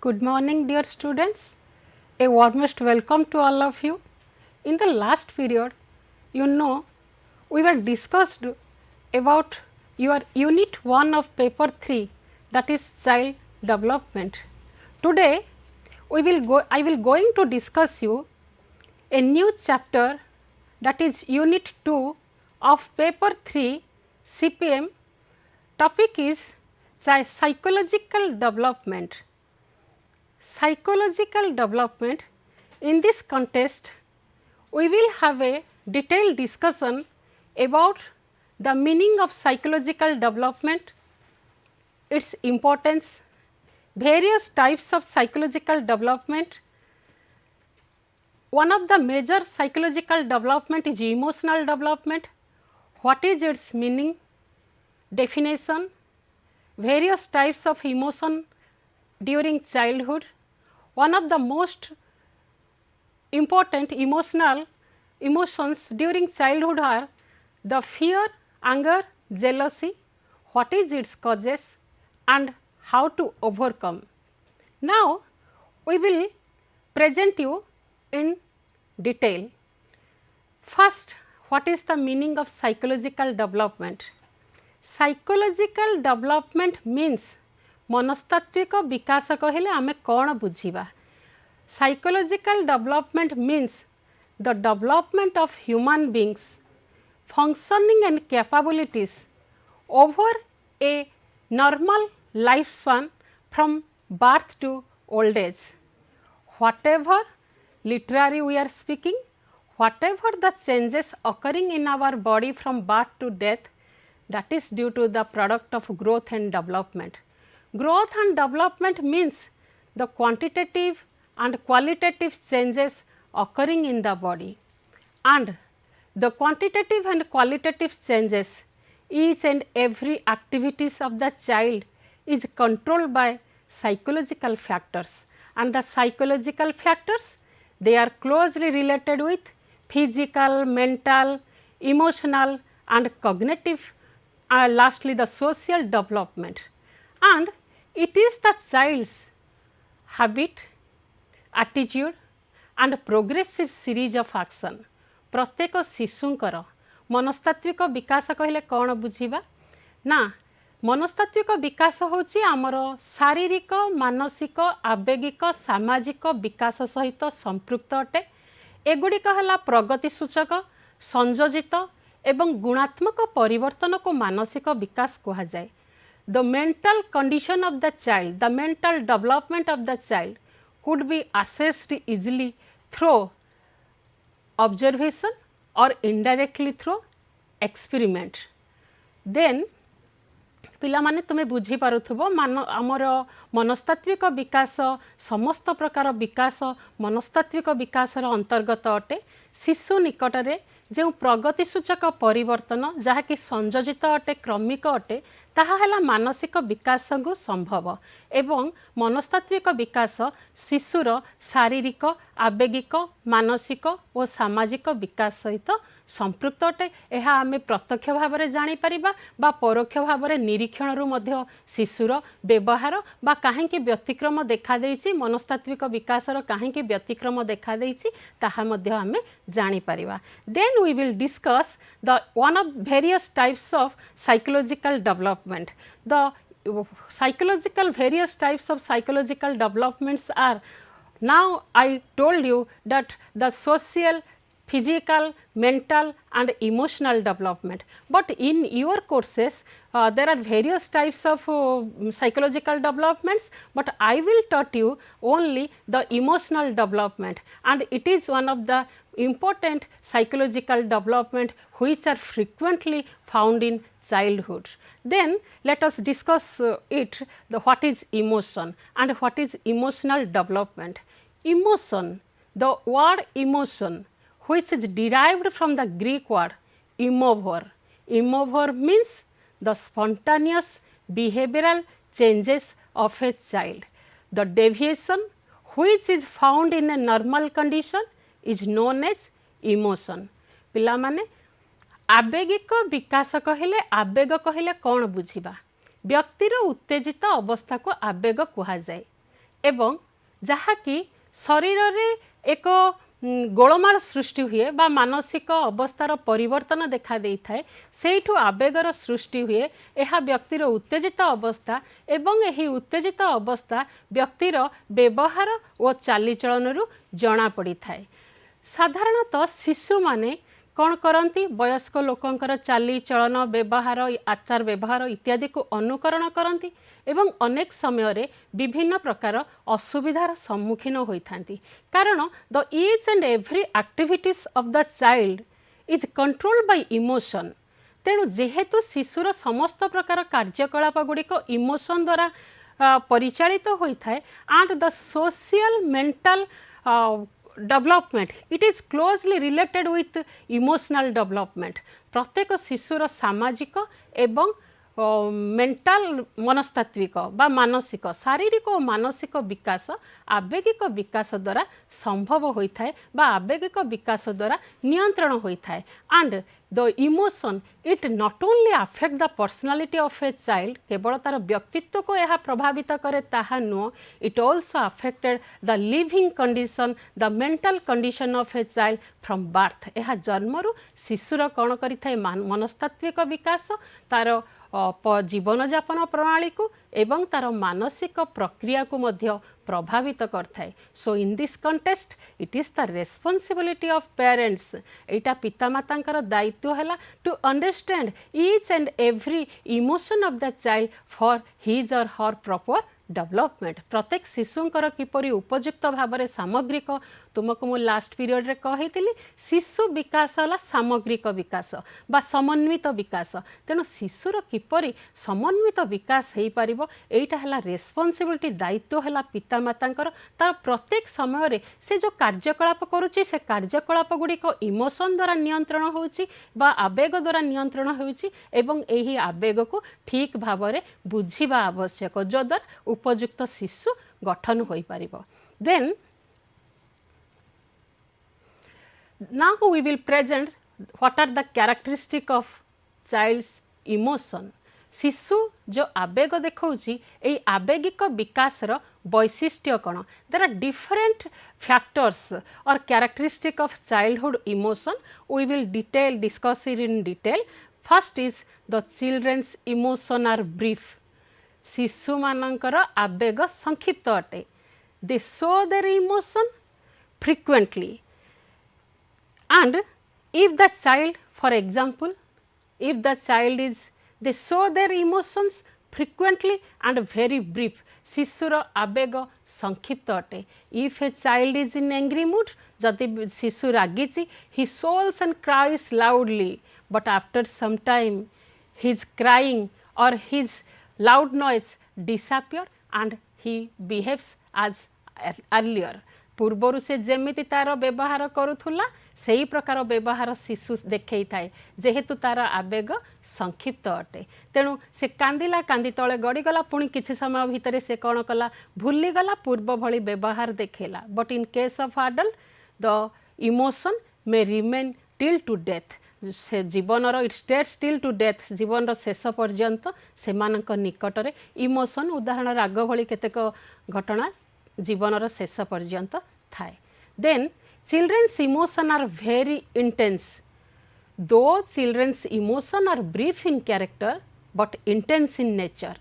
Good morning, dear students. A warmest welcome to all of you. In the last period, we were discussed about your unit 1 of paper 3, that is child development. Today, I will going to discuss you a new chapter, that is unit 2 of paper 3 CPM. Topic is psychological development. Psychological development. In this context, we will have a detailed discussion about the meaning of psychological development, its importance, various types of psychological development. One of the major psychological development is emotional development. What is its meaning, definition, various types of emotion during childhood. One of the most important emotions during childhood are the fear, anger, jealousy, what is its causes and how to overcome. Now, we will present you in detail. First, what is the meaning of psychological development? Psychological development means मनस्तात्विक विकास कहले आमे कौन बुझीबा. Psychological development means the development of human beings functioning and capabilities over a normal lifespan from birth to old age. Whatever literally we are speaking, whatever the changes occurring in our body from birth to death, that is due to the product of growth and development. Growth and development means the quantitative and qualitative changes occurring in the body, and the quantitative and qualitative changes, each and every activities of the child is controlled by psychological factors, and the psychological factors, they are closely related with physical, mental, emotional and cognitive, lastly the social development. And it is the child's habit, attitude and progressive series of action. प्रत्येक शिशुंकर मनस्तात्विक विकास कहले कौन बुझीबा ना, मनस्तात्विक विकास होची आमर शारीरिक, मानसिक, आवेगिक, सामाजिक विकास सहित संपृक्त अटे. एगुड़िक है प्रगति सूचक, संयोजित एवं गुणात्मक परिवर्तन को मानसिक विकास कहा जाए. The mental condition of the child, the mental development of the child could be assessed easily through observation or indirectly through experiment. Then पिला माने तुमे बुझी पारुथबो आमर मनस्तात्विक विकास समस्त प्रकार विकास मनस्तात्विक विकास अंतर्गत अटे. शिशु निकटरे जो प्रगति सूचक परिवर्तन जहाँकि संयोजित अटे, क्रमिक अटे, ताहा हैला मानसिक विकास को संभव एवं मनस्तात्विक विकास शिशुर शारीरिक, आवेगिक, मानसिक और सामाजिक विकास सहित संपृक्त अटे. यह आम प्रत्यक्ष भाव में जापर बा परोक्ष भाव में निरीक्षण रू शिशुर व्यवहार बा कहीं व्यतिक्रम देखा देइछि, मनस्तात्विक विकासर कहीं व्यतिक्रम देखा देइछि ताहा मध्य आम जापर. Then we will discuss the one of various types of psychological development. The psychological various types of psychological developments are, now I told you that the social, physical, mental and emotional development, but in your courses there are various types of psychological developments, but I will taught you only the emotional development, and it is one of the important psychological development which are frequently found in childhood. Then let us discuss what is emotion and what is emotional development. Emotion, the word emotion, which is derived from the Greek word immovor. Immovor means the spontaneous behavioral changes of a child. The deviation which is found in a normal condition is known as emotion. पिला माने आवेगिक विकास कहले, आवेग कहले कौन बुझीबा, व्यक्तिर उत्तेजित अवस्था को आवेग कहा जाए. एवं जहाँकि शरीर रे एक गोलमाल सृष्टि हुए बा मानसिक अवस्थार परिवर्तन देखा दे थाए सेठू आवेगर सृष्टि हुए यह व्यक्तिर उत्तेजित अवस्था एवं यही उत्तेजित अवस्था व्यक्तिर व्यवहार और चालीचलन जना पड़ी थाए। साधारणतः शिशु माने कौन करती वयस्क लोकंकर चाली चलन व्यवहार आचार व्यवहार इत्यादि को अनुकरण करती एवं अनेक समय रे विभिन्न प्रकार असुविधार सम्मुखीन होइथांती कारण the each and every activities of the child is controlled by emotion. तेणु जेहेतु शिशुर समस्त प्रकार कार्यकलाप गुड़िक इमोशन द्वारा परिचालित होता है and the social mental development it is closely related with emotional development. प्रत्येक शिशुर सामाजिक एवं मेंटल मनस्तात्विक बा मानसिक शारीरिक और मानसिक विकास आवेगिक विकास द्वारा संभव होता है बा आवेगिक विकास द्वारा नियंत्रण होता है and the emotion it not only affect the personality of a child केवल तार व्यक्तित्व को यह प्रभावित करे ताहा नुह it also affected the living condition the mental condition of a child from birth. यह जन्मरू शिशुर कौन करिथाय मनस्तात्विक विकास तार जीवन यापन प्रणाली को एवं तार मानसिक प्रक्रिया को मध्य प्रभावित करथाय। So in this contest it is the responsibility of parents एटा पितामातांकर दायित्व है to understand each and every emotion of the child for his or her proper development. प्रत्येक शिशुंकर किपरि उपयुक्त भाव में सामग्रिक तुमको मु लास्ट पीरियड रे कही शिशु विकास है सामग्रिक विकास बा समन्वित विकास। तेणु शिशुर किपरि समन्वित विकास हो पार एटा है रेस्पॉन्सिबिलिटी दायित्व है पितामातांकर तार प्रत्येक समय रे से जो कार्यकलाप करुच्ची से कार्यकलाप गुड़िक इमोशन द्वारा नियंत्रण होउची बा आवेग द्वारा नियंत्रण होउची एवं एही आवेग को ठीक भाव में बुझिबा आवश्यक जो द्वारा उपयुक्त शिशु गठन हो पारिबो। Then now we will present what are the characteristic of child's emotion। शिशु जो आवेग देखौची ए आवेगिक विकास रो वैशिष्ट्य कौन देर आर डिफरेंट फैक्टर्स और characteristic of childhood emotion we will discuss it in detail. First is the children's emotion are brief. शिशु मानकर आवेग संक्षिप्त अटे। They show their emotion frequently and if the child, for example, if the child is they show their emotions frequently and very brief। शिशुर आवेग संक्षिप्त अटे। if a child is in angry mood जदि शिशु रागिची he shows and cries loudly but after some time his crying or his loud noise disappear and he behaves as earlier। पूर्वर से जेमिति तार व्यवहार करुथुला सही प्रकार व्यवहार शिशु देखई थाए जेहेतु तार आवेग संक्षिप्त अटे। तेणु से कांदिला कांदी तले गड़ीगला पुणी किछि समय भितर से कौन कला भूलीगला पूर्व भली व्यवहार देखला। But in case of adult the emotion may remain till to death. से जीवनर it states till to death जीवन शेष पर्यंत से निकटरे इमोशन उदाहरण राग भली केतेक घटना जीवनर शेष पर्यंत थाए। Then children's emotion are very intense though children's emotion are brief in character but intense in nature।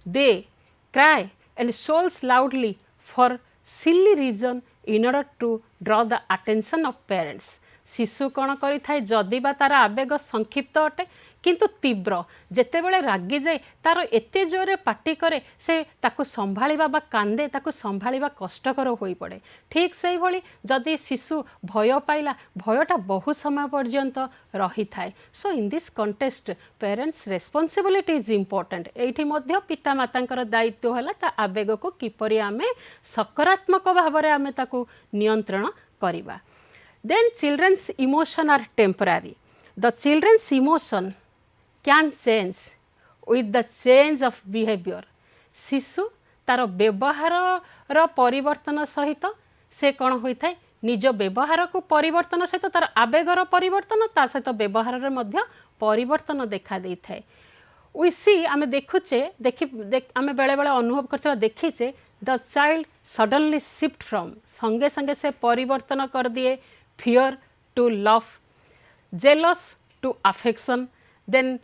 they cry and shout loudly for silly reason in order to draw the attention of parents। शिशु कौन करि थाए जदि बा तार आवेग संक्षिप्त अटे किंतु तीव्र जेतेबेले रागी जाए तार एते जोरे पाटी करे से ताकु संभाळिबा बा कांदे ताकु संभाळिबा कष्टकर होई पड़े। ठीक सेही भली जदि शिशु भय पाइला भयटा बहु समय पर्यंत रही थाए। So in this contest parents responsibility is important. एठी मध्य पिता मातांकर दायित्व हला ता आवेग को किपरि आमे सकारात्मक भाव में आमे ताकु नियंत्रण करिबा। Then children's emotion are temporary। The children's emotion can change with the change of behavior। शिशु तार व्यवहार रो परिवर्तन सहित से कौन होता है निज व्यवहार को परिवर्तन सहित तार आवेगर परिवर्तन ता सहित व्यवहार रे मध्य परिवर्तन देखा देता है। वी सी आमे देखुचे आमे बेले बेले अनुभव कर देखीचे the child suddenly shift from संगे संगे से परिवर्तन कर दिए fear to love, jealous to affection, then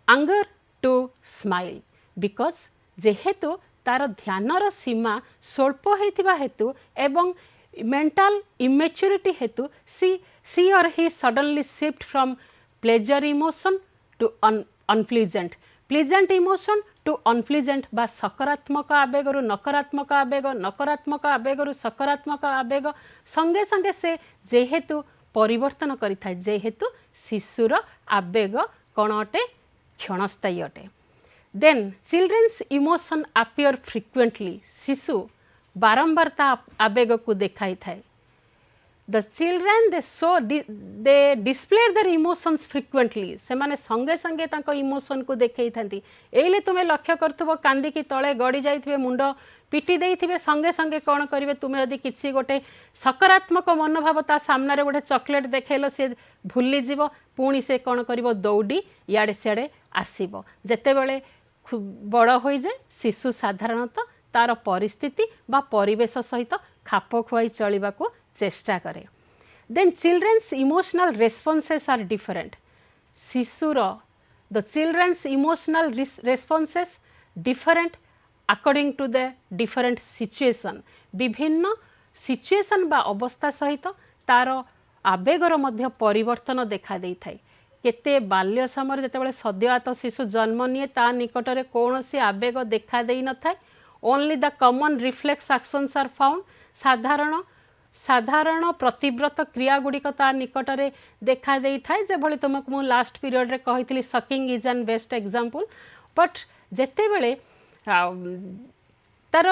anger to smile, because जेहेतु तार ध्यानर सीमा स्वल्प होइथिबा हेतु एवं मेंटल इमेच्योरिटी हेतु she or he suddenly shift from pleasure emotion to unpleasant, pleasant emotion to unpleasant बा सकारात्मक आवेग रु नकारात्मक आवेग, नकारात्मक आवेग रु सकारात्मक आवेग संगे संगे से जेहेतु परिवर्तन करिथाय, जेहेतु शिशुर आवेग कौन अटे क्षणस्थायी अटे। Then children's emotion appear frequently, शिशु बारंबार ता आवेग को देखाई थाए। The children they display their emotions frequently, से माने संगे संगे तांको इमोशन को देखई थांती। एइले तुमे लक्ष्य करथबो कांदी की तळे गड़ी जाइथिबे, मुंड पिटी देइथिबे, संगे संगे कौन करिवे, तुमे यदि किछि गोटे सकारात्मक मनोभाव ता सामने रे गोटे चॉकलेट देखैलो से भूली जीवो, पुणी से कौन करिवो दौड़ी याडे सियाडे आसीबो। जेतेबेले बड़ हो जाए शिशु साधारणतः तार परिस्थिति बा परिवेश सहित खाप खुआई चलने को चेष्टा करे। Then children's emotional responses are different, शिशुर the children's emotional responses different according to the different situation, विभिन्न सिचुएशन बा अवस्था सहित तार आवेगर मध्य परिवर्तन देखा देई थाए। केते बाल्य समय जितेबाला सद्यजात शिशु जन्म निये ता निकटरे कौन सी आवेग देखा देई न थाए, only the common reflex actions are found, साधारण प्रतिव्रत क्रिया गुड़िक ता निकटरे देखा देई थाए। जे भली तुमको मु लास्ट पीरियड रे कहितली sucking is an best example, but जेतेबेले तार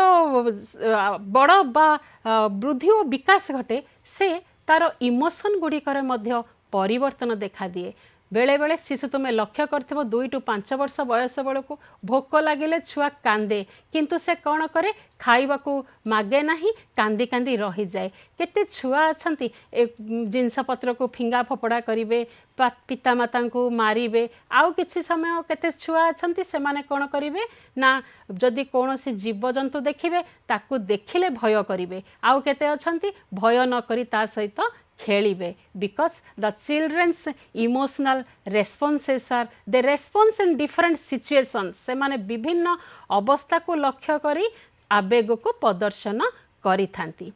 बड़ बा वृद्धि और विकास घटे से तार इमोशन गुड़िकर मध्य परिवर्तन देखा दिए। बेले बेले शिशु तुम लक्ष्य करथिबो 2 to 5 वर्ष बयस बेलू भोक लगिले छुआ कांदे, किंतु से कौन करे खाइबा को मागे नहीं, कांदी कांदी रही जाए। केते छुआ अछंती जिनस पत्र को फिंगा फपड़ा करिवे, पिता माता को मारिबे, आउ किछि समय केते छुआ अछंती से माने कौन करिवे ना जदि कौनसी जीवजंतु देखिबे ताकू देखिले भय करिवे, आउ केते अछंती भय न करी ता सहित खेलिबे। Because the children's emotional responses are they response in different situations, से माने विभिन्न अवस्था को लक्ष्य करी आवेग को प्रदर्शन करी थांती।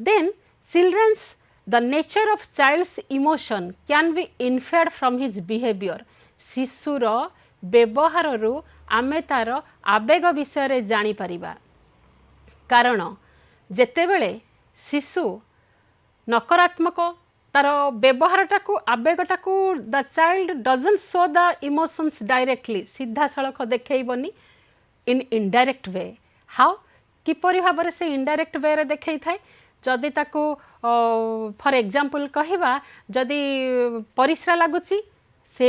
Then children's the nature of child's emotion can be inferred from his behaviour, शिशुर व्यवहार रु आमे तार आवेग विषय रे जानी परिबा। कारण जेतेबेले शिशु नकारात्मक तार व्यवहारटा को आवेगटा को the child doesn't show the emotions directly, सीधा सड़क देखबनी, इन इनडायरेक्ट वे। हाउ किपरि भाव से इनडायरेक्ट वे रे देखई थाए, जदि ताको फॉर एग्जांपल कहवा जदि परिश्रा लगुची से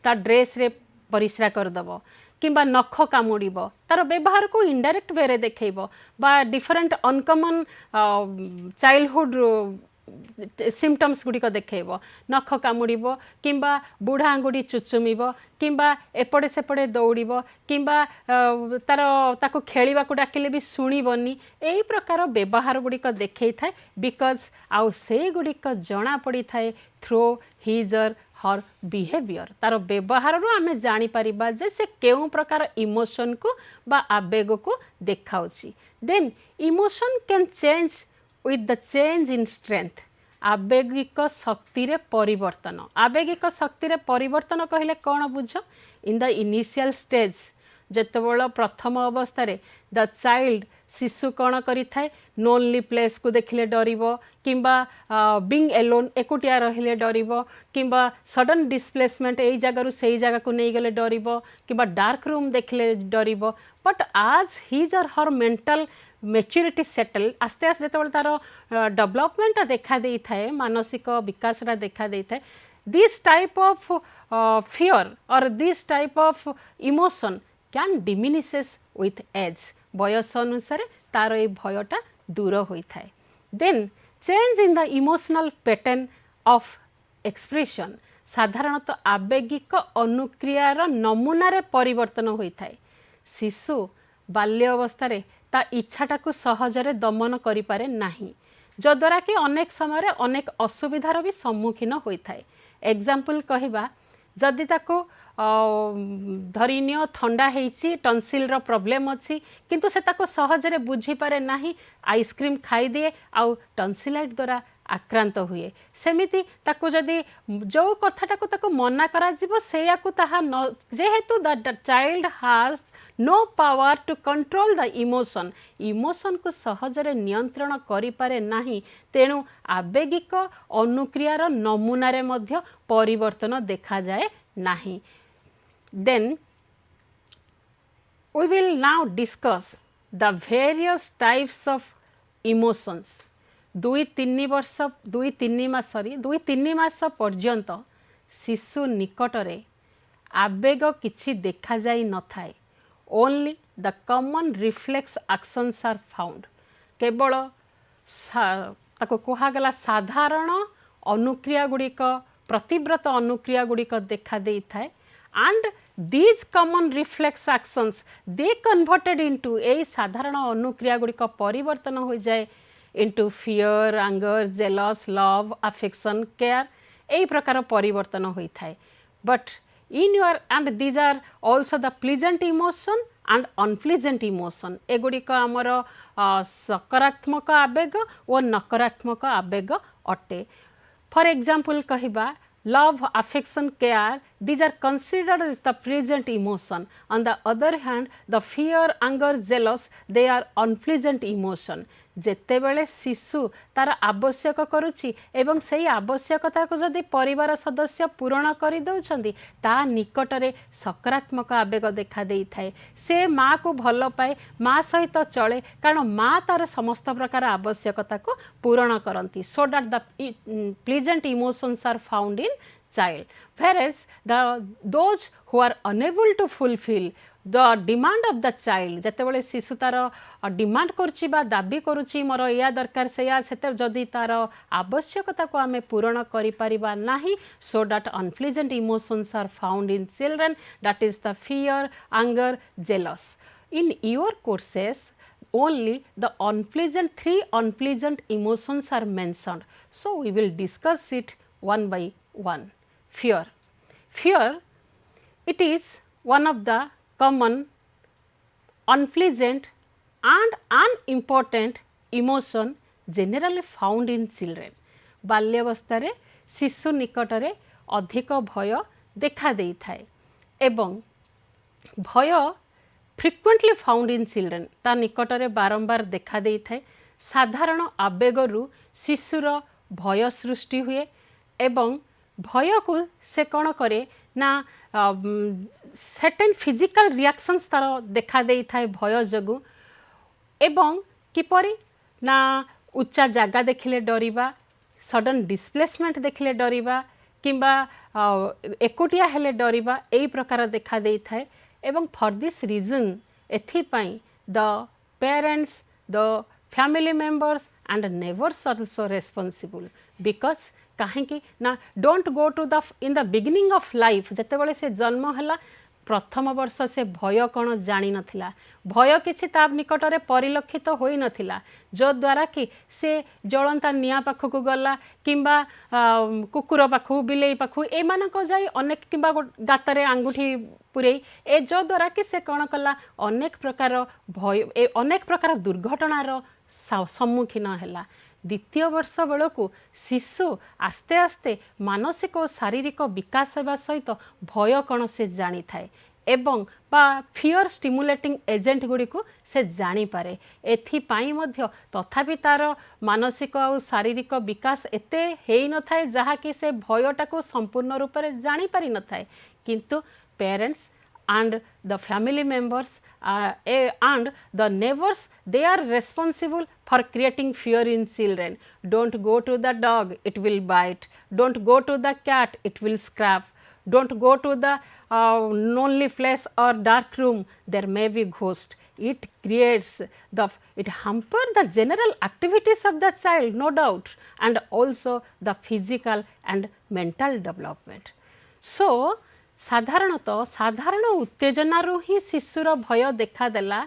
ता ड्रेस रे परिश्रा करदब किंबा नख कामुड़ब, तार व्यवहार को इनडायरेक्ट वे रे देखब बा डिफरेंट अनकमन चाइल्डहुड सिम्पटम्स गुड़िक देखब, नख कामुड़ब किंबा बुढ़ा आंगुड़ी चुचुमिब किंबा एपटे सेपटे दौड़ब किंबा तार ताको खेलिबा को डाकिले भी शुणिबनी, एई प्रकार व्यवहार गुड़िक देखई थाए। बिकज आउ से गुड़िक जना पड़ी थाए through his or her behaviour, तार व्यवहार आमे जानी परिबा जे से केउ प्रकार इमोशन को बा आवेग को देखाउची। Then emotion can change with the change in strength, आवेगिक शक्ति रे परिवर्तन। आवेगिक शक्ति रे परिवर्तन कहले कौन बुझ, इन द इनिशियल स्टेज जेतेबेले प्रथम अवस्था रे द चाइल्ड शिशु कौन करि थाए, लोनली प्लेस को देखिले डरिबो किंबा बीइंग एलोन एकुटिया रहिले डरिबो किंबा सडन डिस्प्लेसमेंट एई जगह रु सेई जगह को नहीं गले डरिबो किंबा डार्क रूम देखिले डरिबो। बट आज his or her mental maturity settle आस्ते आस्ते जो तार डेवलपमेंट देखा दे थाए, मानसिक विकासटा देखा दे थाए, दिस टाइप ऑफ फियर और this type of emotion can diminishes with age, बयस अनुसार तार ये भयटा दूर होता है। Then change in the emotional pattern of expression, साधारणतः आवेगिक अनुक्रियार नमूनार परिवर्तन होता है। शिशु बाल्य अवस्था ता इच्छाटा को सहजरे दमन करि पारे नाही, जद्वारा कि अनेक समय अनेक असुविधार भी सम्मुखीन होता है। एग्जाम्पल कहवा जदि ताको धरिनिय थंडा होइछि टन्सिल प्रॉब्लम अच्छी किंतु से ताको सहजरे बुझी पारे नाही, आइसक्रीम खाई दिए आउ टन्सिलाइट द्वारा आक्रांत हुए। सेमिति ताको जदि जो कथाटाको ताको मना करा जिवो सेयाकु ताहा न, जेहेतु the child has no power to control the emotion, emotion को सहजरे नियंत्रण करि पारे नाही, तेणु आवेगिक अनुक्रियार नमूनारे मध्य परिवर्तन देखा जाए नाही। Then we will now discuss the various types of emotions। 2-3 मास पर्यंत शिशु निकटरे आवेग किछि देखा जाई न थाए। Only the common reflex actions are found. केवल ताको कहागला साधारण अनुक्रिया गुड़िक प्रतिव्रत अनुक्रिया गुड़िक देखा देई थाए। And these common reflex actions they converted into ए साधारण अनुक्रिया गुड़िक परिवर्तन हो जाए into fear, anger, jealous, love, affection, care, ए प्रकार परिवर्तन होता है। But in your and these are also the pleasant emotion and unpleasant emotion। एगुड़िक आमर सकारात्मक आवेग और नकारात्मक आवेग अटे। फॉर एग्जाम्पल कहवा love, affection, care, these are considered as the pleasant emotion। On the other hand, the fear, anger, jealous, they are unpleasant emotion। जेतेबेले शिशु तार आवश्यक करुछि एवं सही आवश्यकता को जदि परिवार सदस्य पूरण करि दउछन्ति ता निकटरे सकारात्मक आवेग देखा देई थाए। से माँ को भल पाए, माँ सहित चले, कारण माँ तार समस्त प्रकार आवश्यकता को पूरण करती। So that the pleasant emotions are found in child, whereas those who are unable to fulfill the demand of the child, जेतेबेले शिशु तार डिमांड करुछि बा दाबी करुछि मोर या दरकार सेया सेते जदि तार आवश्यकता को आमे पूर्ण करि परिबा नाही, so that unpleasant emotions are found in children, that is the fear, anger, jealous। In your courses only the three unpleasant emotions are mentioned, so we will discuss it one by one। Fear, it is one of the common unpleasant and unimportant emotion generally found in children। बाल्यावस्था शिशु निकटरे अधिक भय देखा देई थाए एवं भय frequently found in children ता निकटरे बारंबार देखा देई थाए। साधारण आवेगरु शिशुर भय सृष्टि हुए एवं भय को से कौन करे ना सर्टेन फिजिकल रिएक्शंस तार देखा देई थाए भय जगु एवं किपरि ना उच्चा जागा देखिले डरिबा, सडन डिस्प्लेसमेंट देखिले डरिबा किंबा एकुटिया हेले डरिबा एई प्रकार देखा देई थाए। एवं फॉर दिस रीजन एथिपाई the parents, the family members and neighbours also responsible, because कहीं ना don't go to the in the beginning of life जेतेबेले से जन्म है प्रथम वर्ष से भय कौन जानी नथिला, भय किछि ता निकटरे परिलक्षित होई नथिला, जो द्वारा कि से जलंता निया पाखक गला किंबा कुकुर पाखु बिलेई पाखु एमानक जाई अनेक किंबा गातरे आंगुठी पुरई ए जो द्वारा कि से कौन कला अनेक प्रकार भय अनेक प्रकार दुर्घटनार सम्मुखीन हैला। द्वितीय वर्ष बेलू शिशु आस्ते आस्ते मानसिक और शारीरिक विकास होगा सहित भय कौन से जानी थाए एवं बा फियर स्टिमुलेटिंग एजेंट गुड़ी को से जानी पारे। एथिपाई मध्य तथापि तार मानसिक और शारीरिक विकास एते हेई न थाए जहा कि से भयटा को संपूर्ण रूप से जानी पारि न थाए, किंतु parents and the family members and the neighbors, they are responsible for creating fear in children। Don't go to the dog, it will bite, don't go to the cat, it will scratch, don't go to the lonely place or dark room, there may be ghost। It creates it hamper the general activities of the child, no doubt, and also the physical and mental development। So साधारणतः साधारण उत्तेजनारू ही शिशुर भय देखादेला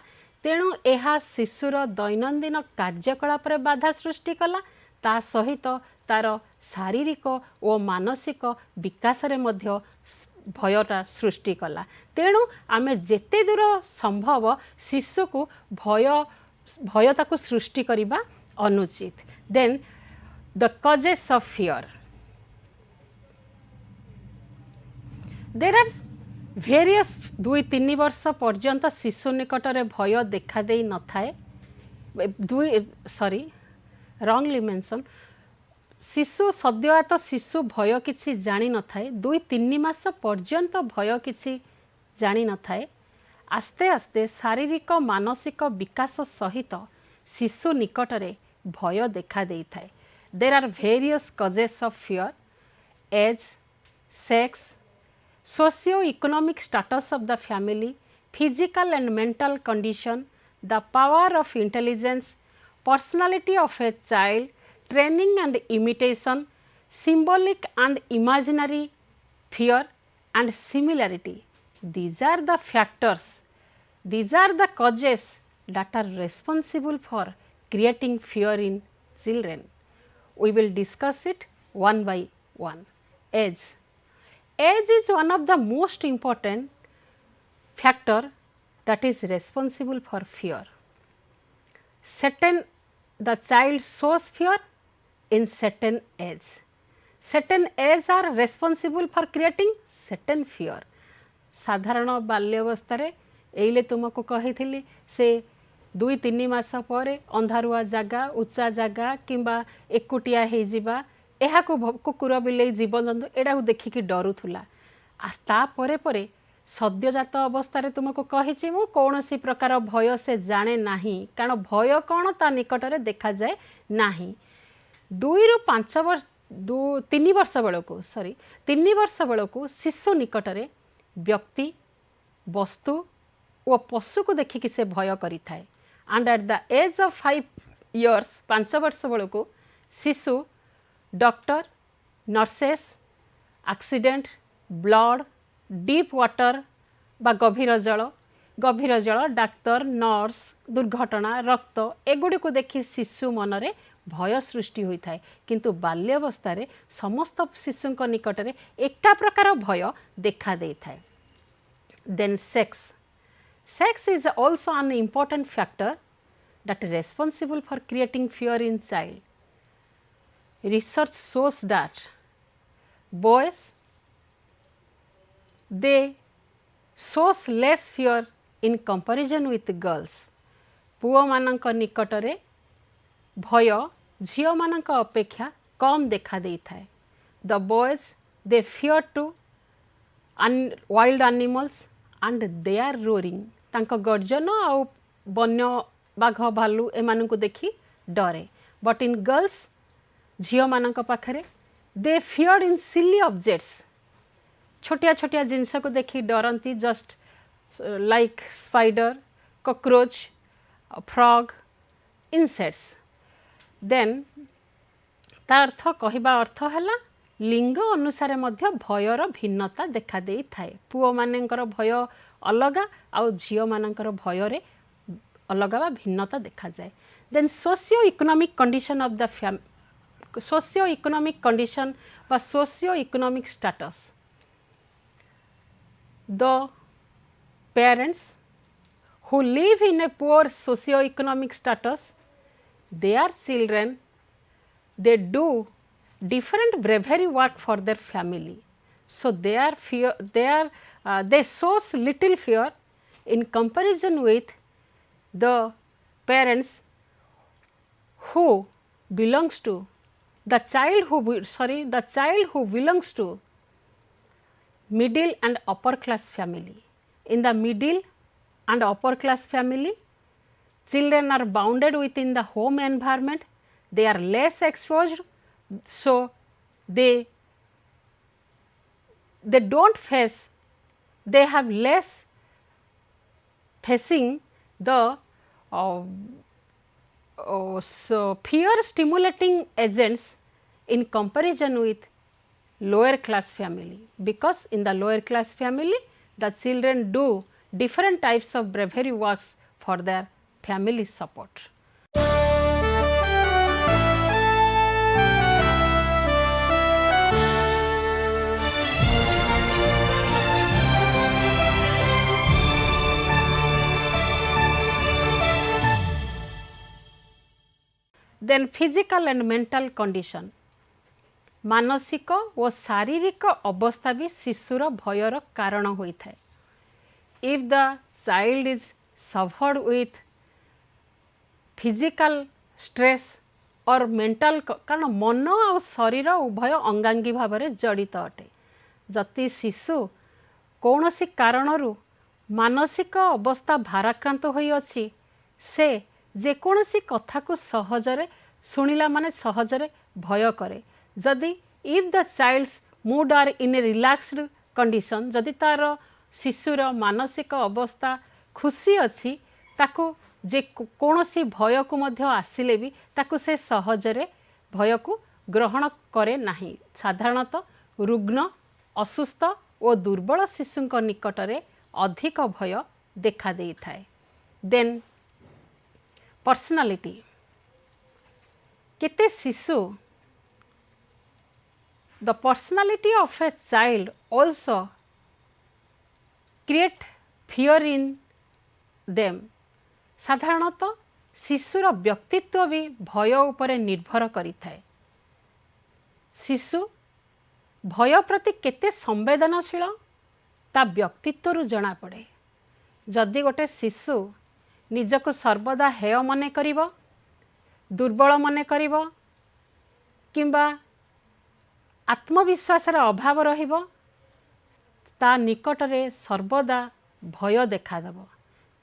तेणु यह शिशुर दैनंदिन कार्यकलाप बाधा सृष्टि कला ता सहित तार शारीरिक और मानसिक विकास रे मध्य भयटा सृष्टि कला। तेणु आमे जेते दूर संभव शिशु को भयता को सृष्टि करिबा अनुचित। Then the causes of fear, there are various 2-3 वर्ष पर्यंत शिशु निकट में भय देखा दे न थाए। रॉन्गली मेंशन, शिशु सद्यजात शिशु भय किछि जानी न थाए। 2-3 मास पर्यंत भय किछि जानी न थाए। आस्ते आस्ते शारीरिक मानसिक विकास सहित शिशु निकट में भय देखा दे थाए। There are various causes of fear, age, sex, socio-economic status of the family, physical and mental condition, the power of intelligence, personality of a child, training and imitation, symbolic and imaginary fear and similarity. These are the factors, these are the causes that are responsible for creating fear in children. We will discuss it one by one. Age. Age is one of the most important factor that is responsible for fear. The child shows fear in certain age. Certain age are responsible for creating certain fear. साधारण बाल्यावस्था एइले तुमको कही से 2-3 मास पर अंधारुआ जगह उच्चा जगह किंबा एकुटिया हो जावा, यह कुकुर बिले जीवजंतु एटा देखिकी डरुला। तापर परे सद्यजात अवस्था तुमको कही मु कौन सी प्रकार भय से जाने नाही, कारण भय कौन ता निकट में देखा जाए नाही। 2-5 वर्ष 3 वर्ष बेलू 3 वर्ष बेलू शिशु निकट में व्यक्ति वस्तु और पशु को देखिकी से भय करि थाए। And at the age of 5 years 5 वर्ष बेलू शिशु doctor, nurses, accident, blood, deep water बा गभीर जल डाक्तर, नर्स, दुर्घटना, रक्त एगुड़ी को देखि शिशु मनरे भय सृष्टि होता है। किंतु बाल्यावस्था समस्त शिशु निकट में एका प्रकार भय देखा दे थाए। Then sex is also an important factor that responsible for creating fear in child. Research shows that boys they shows less fear in comparison with girls. पुओ मानक निकट रे भय झियो मानक अपेक्षा कम देखा दे थाए। The boys they fear to wild animals and they are roaring. तांको गर्जन आउ वन्य बाघ भालू एमान को देखी डरे। But in girls झियो मानक पाखरे दे फियर्ड इन सिली ऑब्जेक्ट्स, छोटिया छोटिया जिनस को देखी डरती, just like spider, cockroach, frog, insects. Then ता अर्थ कहवा अर्थ है लिंग अनुसार मध्य भयर भिन्नता देखा दे थाए। पुओ मानकर भय अलग आउ झियो मानकर भय अलग बा भिन्नता देखा जाए। Then socio economic condition of the family, socio-economic condition or socio-economic status. The parents who live in a poor socio-economic status, their children they do different bravery work for their family. So they shows little fear in comparison with the parents who belongs to the child who belongs to middle and upper class family. In the middle and upper class family, children are bounded within the home environment, they are less exposed, so they don't face, they have less facing the so fear stimulating agents in comparison with lower class family, because in the lower class family the children do different types of bravery works for their family support. Then physical and mental condition. मानसिक और शारीरिक अवस्था भी शिशुर भयर कारण होता है. If the child is suffered with physical stress or mental, कारण मन और शरीर उभय अंगांगी भाव में जड़ित अटे. जति शिशु कौन सी कारणरू मानसिक अवस्था भाराक्रांत होई अछि, से जेकोसी कथा को सहजरे शुणिला माने सहजरे भय करे. जदि if the child's mood are in a relaxed condition, जदि तार शिशुर मानसिक अवस्था खुशी अच्छी, ताकू जे कौनसी भय को मध्य आसिले भी ताकू से सहजरे भय को ग्रहण करे नाही. साधारणतः रुग्ण, असुस्थ और दुर्बल शिशुंक निकटरे अधिक भय देखा देई थाए. Then personality. केते शिशु, the personality of a child also create fear in them. साधारणतः शिशुर व्यक्तित्व भी भय उपरे निर्भर करि थाए. शिशु भय प्रति केते संवेदनशील ता व्यक्तित्व जना पड़े. जदि गोटे शिशु निजको सर्वदा हेय मने करिवो, दुर्बल मने करिवो, किंबा आत्मविश्वास अभाव रहिबो, ता निकटरे सर्वदा भय देखादेव.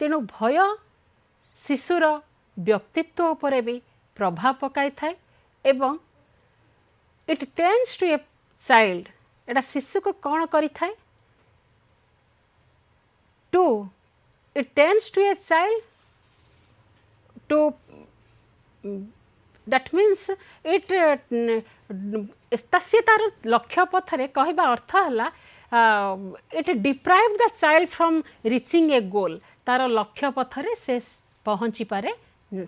तेणु भय शिशुर व्यक्तित्व उपरे भी प्रभाव पकाई थाए एवं it tends to a child, एटा शिशु को कौन करि थाए, to it tends to a child to that means it तस्य तार लक्ष्य पथरे कहवा अर्थ है it deprive the child from reaching a goal. तार लक्ष्य पथरे से पहुँची पारे,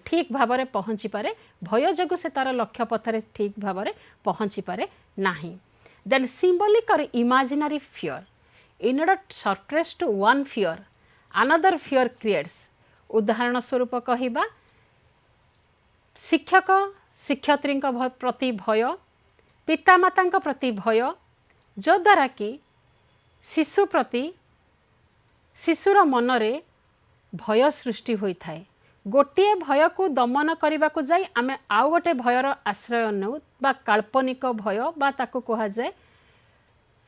ठीक भाव में पहुँची पारे. भय जोगु से तार लक्ष्य पथरे ठीक भाव में पहुँची पारे नाही. देन सिंबॉलिक और imaginary fear. In order to suppress to one fear another fear creates. उदाहरण स्वरूप कहवा, शिक्षक शिक्षयित्री प्रति भय, पितामाता प्रति भय, जो द्वारा कि शिशु प्रति शिशुर मनरे भय सृष्टि होता है. गोटे भय को दमन करने को जाई आमे आउ गोटे भयर आश्रय नेउ बा काल्पनिक भय बा ताको कहा जाए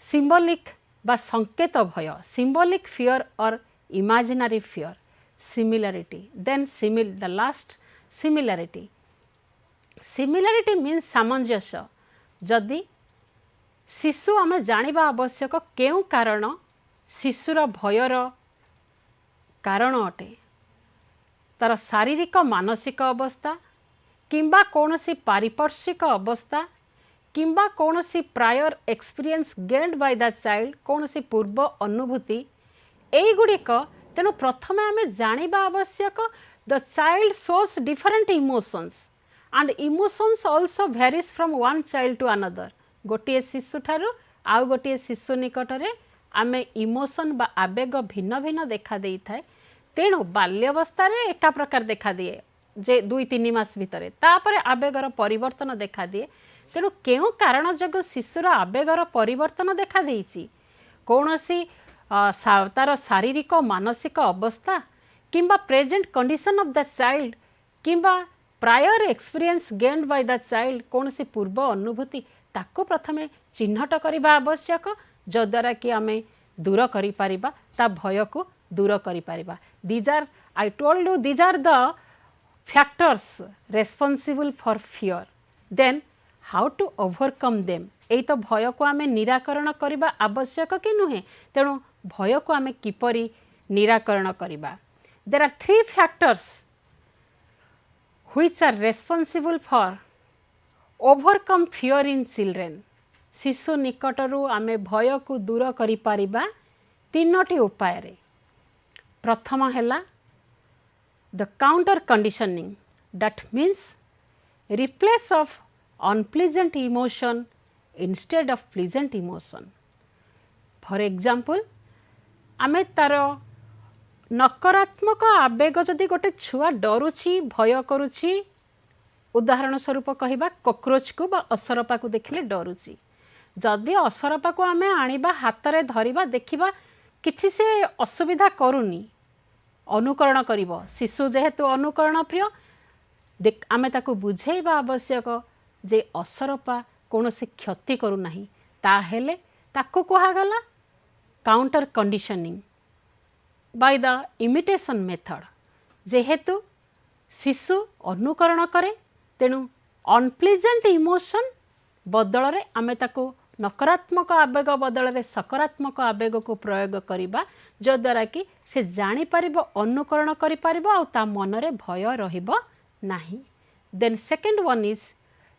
सिंबॉलिक बा संकेत भय. सिंबॉलिक फियर और imaginary fear. Similarity. Then the last similarity. Similarity means सामंजस्य. जदि शिशु आम जानिबा आवश्यक केउ कारण शिशुर भयर कारण अटे, तार शारीरिक मानसिक अवस्था किंबा कौनसी पारिपार्श्विक अवस्था किंबा कौनसी prior experience gained by the child, कौनसी पूर्व अनुभूति एगुड़िक. तेणु प्रथम आम जानिबा आवश्यक the child shows different emotions and emotions also varies from one child to another. गोटे शिशु ठारू आउ गोटे शिशु निकटरे आमे इमोशन बा आवेग भिन्न भिन्न देखा देई थाए. तेणु बाल्यावस्था रे एका प्रकार देखा दिए जे 2-3 मास भितरे, तापरे आवेगर परिवर्तन देखा दिए. तेणु केउ कारण जग शिशुर आवेगर परिवर्तन देखा देइछि, कौनसी तार शारीरिक मानसिक अवस्था किंबा present condition of the child किंबा prior experience gained by the child, कौन सी पूर्व अनुभूति ताको प्रथमे चिन्हट करबा आवश्यक, जो द्वारा कि आमे दूर करि परिबा, ता भय को दूर करि परिबा. These are I told you these are the factors responsible for fear. Then how to overcome them. एई तो भय को आमे निराकरण करबा आवश्यक कि नुहे. तेणु भय को आमे किपरि निराकरण करबा. There are 3 factors which are responsible for overcome fear in children. शिशु निकटरू आमे भय को दूर करि पारिबा 3टी उपाय रे. प्रथम हैला the counter conditioning, that means replace of unpleasant emotion instead of pleasant emotion. For example, आमे तार नकारात्मक आवेग जदि गोटे छुआ डरुची भय करुची, उदाहरण स्वरूप कहवा कॉकरोच को बा असरपा को देखिले डरुची, जदि असरपा को आमे आनिबा हाथ में धरिबा देखिबा किछि से असुविधा करूनी, अनुकरण करिवो, शिशु जेहेतु अनुकरण प्रिय आमे ताको बुझेइबा आवश्यक जे असरपा कौनसी क्षति करू नाही, ताहेले ताको कहागला counter conditioning by the imitation method. जेहेतु शिशु अनुकरण करे तेणु अनप्लीजेंट इमोशन बदल रे आमे ताको नकारात्मक आवेग बदल रे सकारात्मक आवेग को प्रयोग करिबा, जो द्वारा कि से जानि परिबो, अनुकरण करि परिबो आ ता मन रे भय रहिबो नाही। Then second one is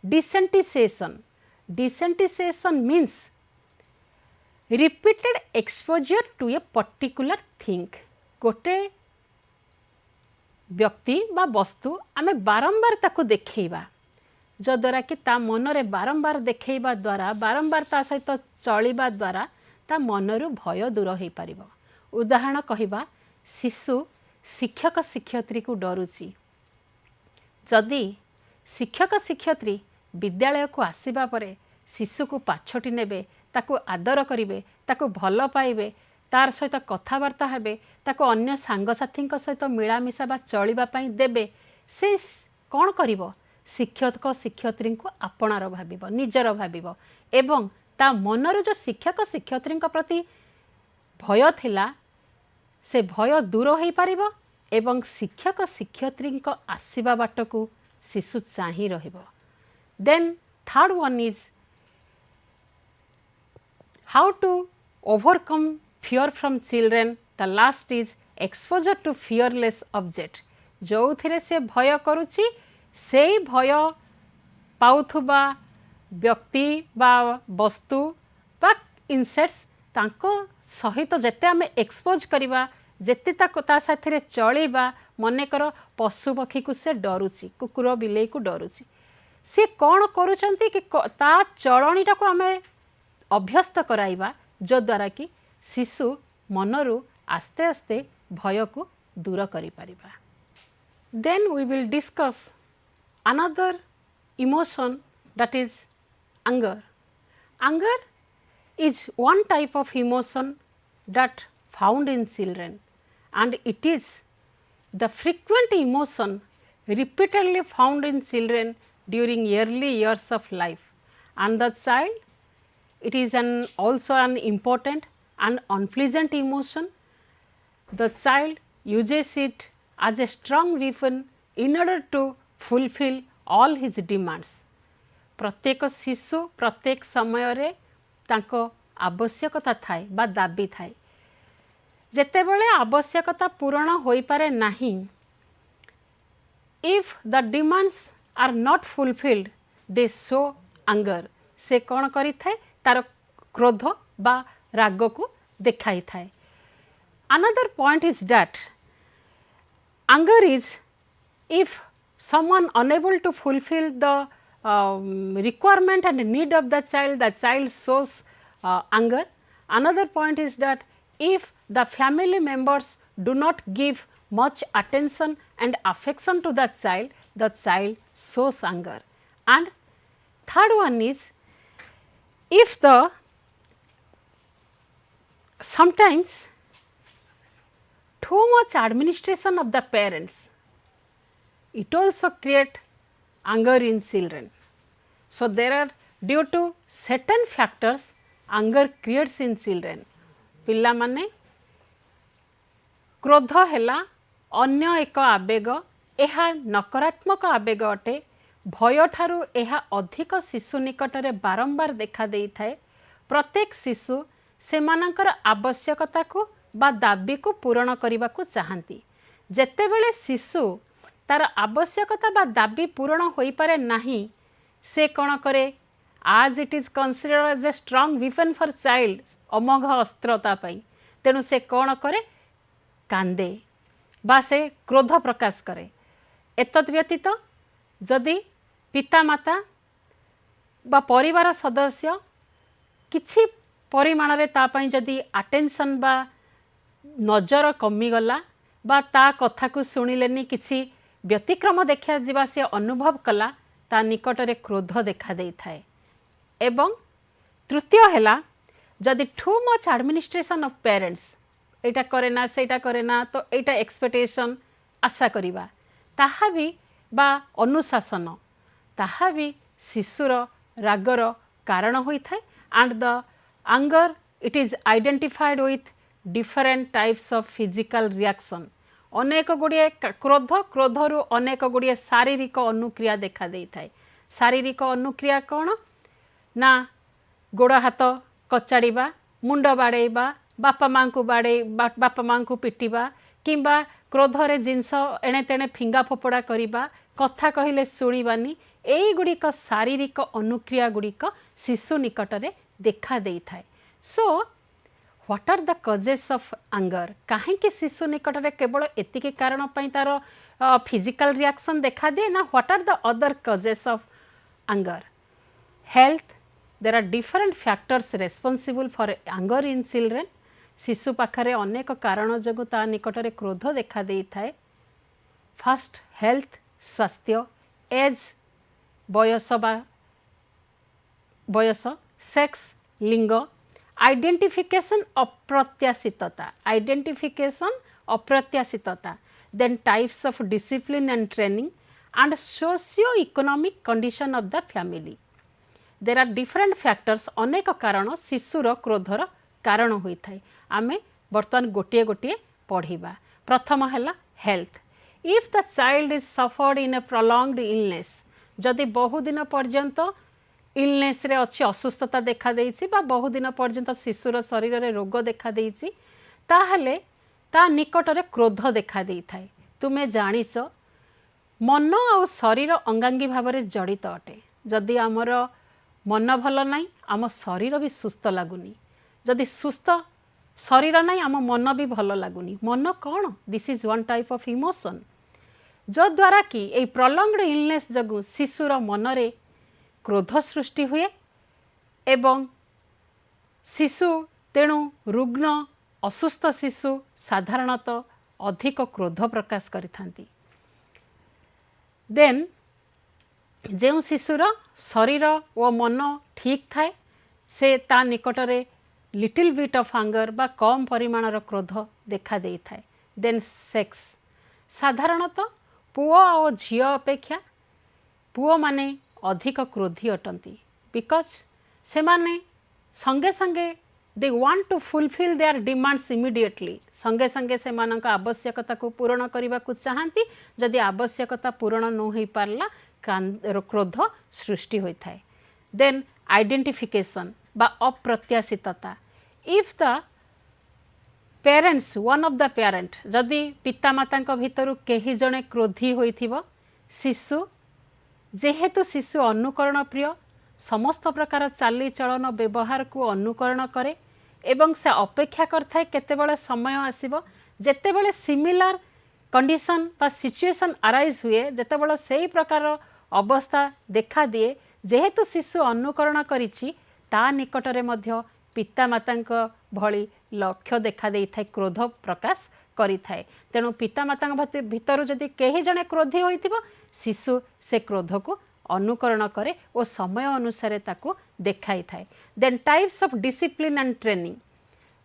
desensitisation. Desensitisation means repeated exposure to a particular thing. गोटे व्यक्ति बा वस्तु आमे बारंबार ताको देखैबा, जो द्वारा कि ता मन रे बारंबार देखैबा द्वारा बारंबार ता सहित चलिबा द्वारा ता मनरु भय दूर हो पारिबो। उदाहरण कहवा शिशु शिक्षक शिक्षयित्री को डरुची, जदि शिक्षक शिक्षयित्री विद्यालय को आसीबा परे शिशु को पाछोटी नेबे, ताको आदर करिवे, ताको भल पाइबे, तार सहित कथबार्ता हेबे, ताको अन्य सांगसाथी सहित मिलामिशा बा चलिबा पई देबे, से कौन करिवो? शिक्षक शिक्षयित्री को आपणार भाविबो, निजर भाविबो, एवं ता मनर जो शिक्षक शिक्षयित्री प्रति भय थिला से भय दूर हो पारिबो एवं शिक्षक शिक्षयित्री आसीबा बाट को शिशु चाहि रहिबो। Then third one is how to overcome fear from children. The last is exposure to fearless object। जो थिरे से भय करुची से भय पाउथुबा व्यक्ति बा वस्तु बा इनसेक्ट्स तांको सहित जेते आमे एक्सपोज करिबा, जेते ता साथी चलिबा, मनेकर पशु पक्षी को से डरुची, कुकुर बिलेई को डरुची, से कौन करुचंती कि ता चलणीटा को आमे अभ्यस्त कराइबा, जो द्वारा कि शिशु मनरु आस्ते आस्ते भय को दूर करि परिबा। Then we will discuss another emotion, that is anger. Anger is one type of emotion that found in children, and it is the frequent emotion repeatedly found in children during early years of life, and the child, it is also an important and unpleasant emotion. The child uses it as a strong weapon in order to fulfill all his demands. प्रत्येक शिशु प्रत्येक समय रे तांको आवश्यकता थाए बा दाबी थाए, जेतेबेले आवश्यकता पूर्ण होई पारे नाही, if the demands are not fulfilled they show anger। से कौन करि थाए? तार क्रोध बा राग को देखाई थाए। Another point is that anger is if someone unable to fulfill the requirement and need of the child shows anger. Another point is that if the family members do not give much attention and affection to the child shows anger. And third one is if the sometimes too much administration of the parents, it also create anger in children. So there are due to certain factors anger creates in children. पिला माने क्रोध हेला अन्य एक आवेग, एहा नकारात्मक आवेग अटे। भय ठारू एहा अधिक शिशु निकटरे बारंबार देखा देई थाए। प्रत्येक शिशु सेमानकर आवश्यकता को बा दाबी को पूरण करने को चाहती। जेतेबेले शिशु तार आवश्यकता बा दाबी पूरण होई पारे नाही, से कौन करे? आज it is considered as a strong weapon for child, अमोघ अस्त्रता पाई। तेणु से कौन करे? कांदे, बा से क्रोध प्रकाश करे। एतद् व्यतीत जदि पितामाता बा परिवार सदस्य किछि परिमाण रे ता पई जदि अटेंशन बा नजर कमिगला बा ता कथा को शुणिलेनी किछि व्यतिक्रम देखा जिबा से अनुभव कला ता निकटरे क्रोध देखा देई थाए। एवं तृतीय हैला जदि too much administration of parents एटा करे ना सेटा करे ना तो एटा एक्सपेक्टेशन आशा करिबा ताहा भी बा अनुशासन ताहा भी शिशुर रागर कारण होई थाए। And the anger it is identified with different types of physical reaction. अनेक गुड़िए क्रोध क्रोधरु अनेक गुड़िए शारीरिक अनुक्रिया देखा देई थाए। शारीरिक अनुक्रिया कौन ना गोड़ हाथ कचाड़िबा मुंड बाड़ेबा बापा माँ को बाड़े बापा माँ को पिटिबा किंबा क्रोधरे जिनस एणे तेणे फिंगा फोपड़ा करिबा कथा कहिले शुणिबानी एई गुड़िक शारीरिक अनुक्रिया गुड़िक शिशु निकटरे देखा देई थाए। So what are the causes of anger कहीं शिशु निकटरे केवल एतिके कारण पई तार फिजिकल रिएक्शन देखा दे ना what are the other causes of anger. Health there are different factors responsible for anger in children. शिशु पाखरे अनेक कारण जोगु ता निकटरे क्रोध देखा देई थाए। फर्स्ट हेल्थ स्वास्थ्य एज बयस बा बयस सेक्स लिंग आइडेंटिफिकेशन अप्रत्याशितता then types of discipline and training and socio economic condition of the family. There are different factors अनेक कारण शिशुर क्रोधर कारण होई थाए। आमे बर्तमान गोटे गोटे पढ़िबा। प्रथम हैला health. If the child is suffered in A prolonged illness जदि बहुदिन पर्यंत इलनेस रे अच्छी असुस्थता देखा देइछि बा बहुदिन पर्यंत शिशुर शरीर रे रोग देखा देइछि ताहले ता निकटरे क्रोध देखा देई थाए। तुमे जानिछ मन और शरीर अंगांगी भाव में जड़ित अटे। जदि आमर मन भल नाई आम शरीर भी सुस्थ लगुनि जदि सुस्थ शरीर नाई आम मन भी भल लगुनि। मन कौन this is one type of emotion जो द्वारा कि ए प्रोलॉन्ग्ड इलनेस जगु शिशुर मनरे क्रोध सृष्टि हुए एवं शिशु तेणु रुग्ण असुस्थ शिशु साधारणतः अधिक क्रोध प्रकाश करिथांती। देन जो शिशुर शरीर व मन ठीक थाए से ता निकटरे लिटिल बिट ऑफ एंगर बा कम परिमाणर क्रोध देखा देई थाए। देन सेक्स साधारणतः पुओ और झियो अपेक्षा पुओ माने अधिक क्रोधी अटंती बिकॉज से माने संगे संगे they want to fulfil their demands immediately संगे संगे से मानक आवश्यकता को पूरण करने को चाहती। जदि आवश्यकता पूरण न हो पारला क्रोध सृष्टि होता है। देन आइडेंटिफिकेशन बा अप्रत्याशितता। If the parents one of the parent जदि पितामाता भितर कहीं जड़े क्रोधी होइथिबो शिशु जेहेतु शिशु अनुकरण प्रिय समस्त प्रकार चाली चलन व्यवहार को अनुकरण करे एवं से अपेक्षा करथाए केतेबेले समय आसीबो जेतेबेले सिमिलर कंडीशन बा सिचुएशन अराइज हुए जेतेबेले सेही प्रकार अवस्था देखा दिए जेहेतु शिशु अनुकरण करिछि ता निकटरे मध्य पितामाता भली लक्ष्य देखा देई थाए क्रोध प्रकाश करि थाए। तेणु पितामाता भितर जदि कहीं जड़े क्रोधी होइथिबो शिशु से क्रोध को अनुकरण करे और समय अनुसार ताको देखाई थाए। Then types of discipline and training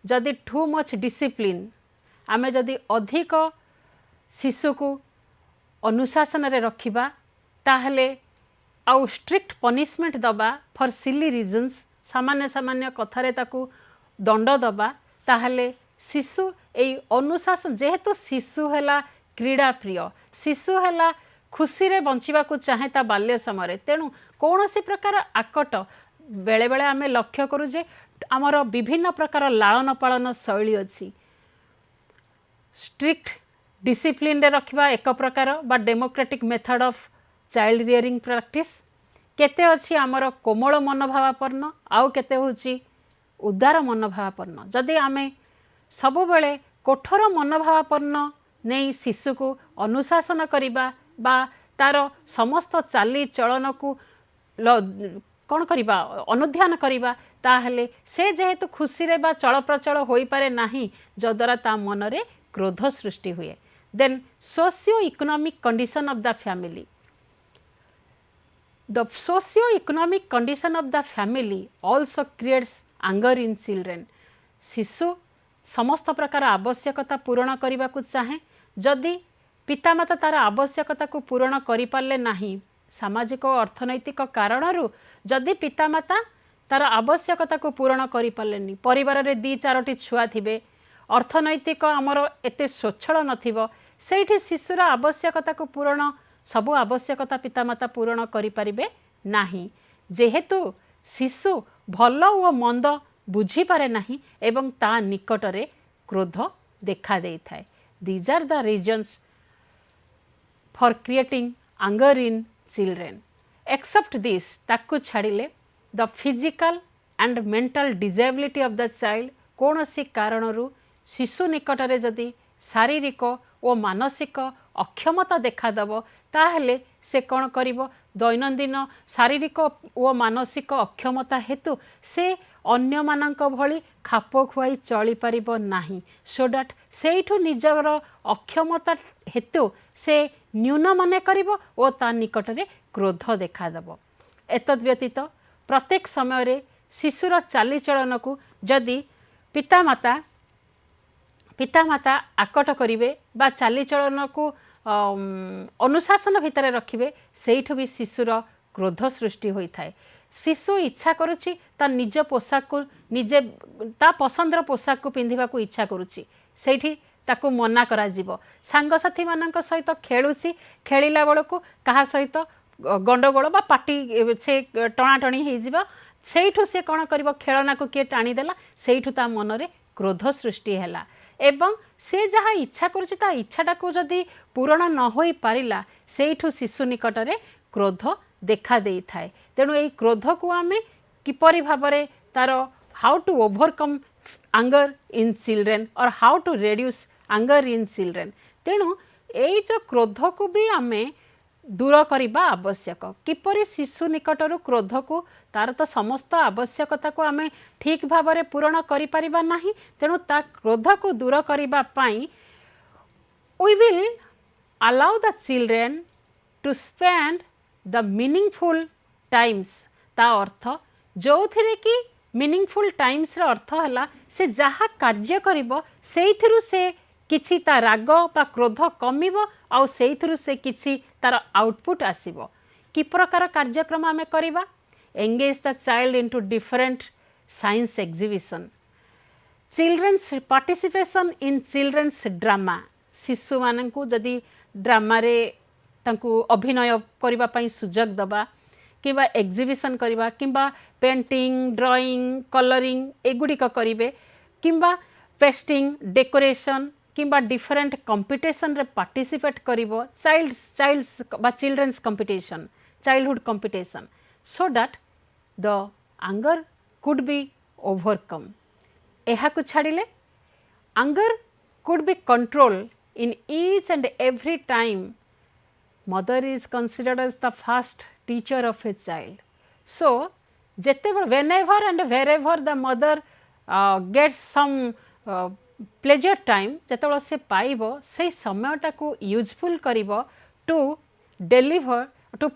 जदि टू मच डिसिप्लिन आमे जदि अधिक शिशु को अनुशासन रे रखिबा ताहले आउ स्ट्रिक्ट पनिशमेंट दबा फॉर सिली रिजन्स सामान्य सामान्य कथारे ताको दंड दबा ताहले शिशु एई अनुशासन जेहेतु शिशु हैला क्रीड़ा प्रिय शिशु हैला खुशी रे बंचिबा को चाहे ता बाल्य समय तेणु कौन सी प्रकार आकट बेले बेले आमे लक्ष्य करू जे आमर विभिन्न प्रकार लालन पालन शैली अच्छी स्ट्रिक्ट डिसिप्लिन रे रखिबा एक प्रकार बा democratic method of child rearing practice केते अच्छी आमर कोमल मनोभावापन्न आउ केते होची उदार मनोभावापन्न। जदि आमे सबुबले कठोर मनोभावापन्न नहीं शिशु को अनुशासन करवा बा तार समस्त चाली चलन को कौन करवा अनुध्यान करवा ताहले से जेहेतु खुशी रे बा चल प्रचल होई पारे नाही जद्वारा ता मन रे क्रोध सृष्टि हुए। Then socio economic condition of the family, the socio economic condition of the family also creates anger in children. शिशु समस्त प्रकार आवश्यकता पूरण करने को चाहे, जदि पितामाता तार आवश्यकता को पूरण करि पारले नाही सामाजिक और अर्थनैतिक कारणरू जदि पितामाता तार आवश्यकता को पूरण करि पारलेनी, परिवार रे 2-4टी छुआ थिबे, अर्थनैतिक आमर एते स्वच्छल नथिबो, सेठी शिशुर आवश्यकता को पूरण सबु आवश्यकता पितामाता पूरण करि पारिबे नाही, जेहेतु शिशु भल ओ मंद बुझी पारे नाही एवं ता निकटरे क्रोध देखा देई थाए। These are the reasons for creating anger in children. Except this ताकू छाड़िले the physical and mental disability of the child कौन सी कारणरू शिशु निकटरे जदि शारीरिक और मानसिक अक्षमता देखादेव ताहले से कौन करिवो दैनंदिन शारीरिक और मानसिक अक्षमता हेतु से अन्य मानक भली खाप खुआई चली पारिबो नाही, सो दैट सेठु निजर अक्षमता हेतु से न्यून माने करिवो ओ ता निकटरे क्रोध देखादेव। एतद् व्यतीत प्रत्येक समय रे शिशुर चालीचलन को जदि पितामाता आकट करिवे बा चालीचलन को अनुशासन भितर रखिबे, सेठु भी शिशुर क्रोध सृष्टि होता है। शिशु इच्छा करुच्ची ता निज पोशाक को निजे ता पसंदर पोशाक को पिंधिबा को इच्छा करुच्ची, सेठी ताकू मना करा जीवो। सांगसाथी मानक सहित खेलुची, खेलिला बेलू कहा सहित गंडगोल बा पाटी से टणाटणी हो जीव, सेठू से कौन कर खेलना को किए टाणीदेला, सेठू ता मनरे क्रोध सृष्टि हैला एवं से जहाँ इच्छा करुच्ची ता इच्छाटा को जदि पूरण न होई पारिला सेठू शिशु निकटरे क्रोध देखा देई थाए। तेणु यही क्रोध को आमे किपरि भाबरे तार हाउ टू ओवरकम आंगर इन चिल्ड्रेन और हाउ टू रेड्यूस आंगर इन चिल्ड्रेन। तेणु यही जो क्रोध को भी आमे दूर करवा आवश्यक, किपरि शिशु निकटर क्रोध को तार तो समस्त आवश्यकता को आमे ठीक भाव में पूरण करि परिबा नाही, तेणु ता क्रोध को दूर करिबा पाई we will allow the children to spend the meaningful times। ता अर्थ जो थिरे कि मीनिंगफुल टाइम्स र अर्थ हला से जहा कार्य करिवो सेइथिरु से किछि ता राग बा क्रोध कमिवो आउ सेइथिरु से किछि तार आउटपुट आसीबो। कि प्रकार कार्यक्रम आमे करिबा, engage the child into different science exhibition, children's participation in children's drama. शिशु मानकु जदि ड्रामा रे तांकु अभिनय करिबा पई सुजोग दबा किबा एग्जिबिशन करिबा किबा पेंटिंग ड्राइंग कलरिंग एगुड़िक करिवे किबा पेस्टिंग डेकोरेशन किबा डिफरेंट कंपटीशन रे पार्टिसिपेट करिवो, चाइल्ड्स बा children's competition childhood competition, so that the आंगर कुड बी ओवरकम। एहा को छाड़िले आंगर could be controlled in each and every time mother is considered as the first teacher of a child। So whenever and wherever the mother gets some pleasure time जेतबेले से पाइबो से समयटा को useful करिवो to deliver to